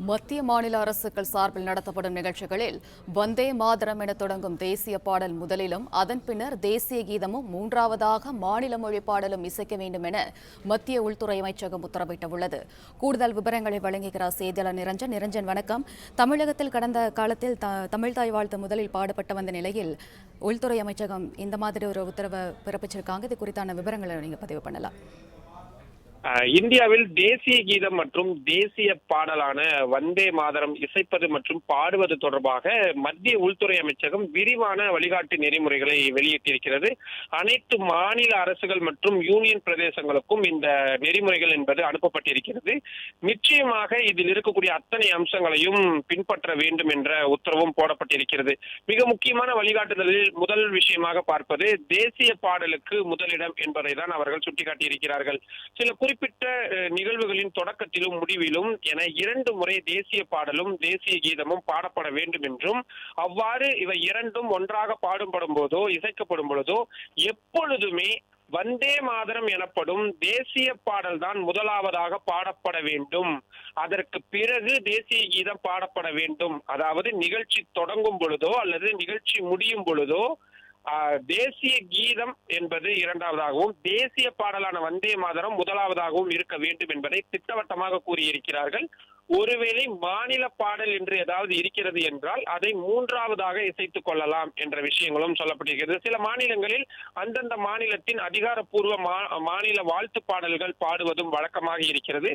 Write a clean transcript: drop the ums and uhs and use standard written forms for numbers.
மத்திய மாநில அரசுகள் சார்பில் நடத்தப்படும் நிகழ்ச்சிகளில் வந்தே மாதரம் என தொடங்கும் தேசிய பாடல் முதலிலும் அதன் பின்னர் தேசிய கீதமும் மூன்றாவதாக மாநில மொழி பாடலும் இசைக்க வேண்டும் என மத்திய உள்துறை அமைச்சகம் உத்தரவிட்டுள்ளது. கூடுதல் விவரங்களை வழங்குகிறார் செய்தியாளர் நிரஞ்சன். நிரஞ்சன், வணக்கம். தமிழகத்தில் கடந்த காலத்தில் தமிழ்தாய் வாழ்த்து முதலில் பாடப்பட்டு வந்த நிலையில் உள்துறை அமைச்சகம் இந்த மாதிரி ஒரு உத்தரவை பிறப்பிச்சிருக்காங்க. இது குறித்தான விவரங்களை நீங்க பதிவு பண்ணலாம். இந்தியாவில் தேசிய கீதம் மற்றும் தேசிய பாடலான வந்தே மாதரம் இசைப்பது மற்றும் பாடுவது தொடர்பாக மத்திய உள்துறை அமைச்சகம் விரிவான வழிகாட்டு நெறிமுறைகளை வெளியிட்டிருக்கிறது. அனைத்து மாநில அரசுகள் மற்றும் யூனியன் பிரதேசங்களுக்கும் இந்த நெறிமுறைகள் என்பது அனுப்பப்பட்டிருக்கிறது. நிச்சயமாக இதில் இருக்கக்கூடிய அத்தனை அம்சங்களையும் பின்பற்ற வேண்டும் என்ற உத்தரவும் போடப்பட்டிருக்கிறது. மிக முக்கியமான வழிகாட்டுதலில் முதல் விஷயமாக பார்ப்பது தேசிய பாடலுக்கு முதலிடம் என்பதை தான் அவர்கள் சுட்டிக்காட்டியிருக்கிறார்கள். சில குறிப்பிட்ட நிகழ்வுகளின் தொடக்கத்திலும் முடிவிலும் என 2 முறை தேசிய பாடலும் தேசிய கீதமும் பாடப்பட வேண்டும் என்றும், அவ்வாறு இவை இரண்டும் ஒன்றாக பாடுபடும் போதோ இசைக்கப்படும் பொழுதோ எப்பொழுதுமே வந்தே மாதரம் எனப்படும் தேசிய பாடல் தான் முதலாவதாக பாடப்பட வேண்டும். அதற்கு பிறகு தேசிய கீதம் பாடப்பட வேண்டும். அதாவது நிகழ்ச்சி தொடங்கும் பொழுதோ அல்லது நிகழ்ச்சி முடியும் பொழுதோ தேசிய கீதம் என்பது இரண்டாவதாகவும் தேசிய பாடலான வந்தே மாதரம் முதலாவதாகவும் இருக்க வேண்டும் என்பதை திட்டவட்டமாக கூறியிருக்கிறார்கள். ஒருவேளை மாநில பாடல் என்று ஏதாவது இருக்கிறது என்றால் அதை மூன்றாவதாக இசைத்துக் கொள்ளலாம் என்ற விஷயங்களும் சொல்லப்பட்டிருக்கிறது. சில மாநிலங்களில் அந்தந்த மாநிலத்தின் அதிகாரப்பூர்வ மாநில வாழ்த்து பாடல்கள் பாடுவதும் வழக்கமாக இருக்கிறது.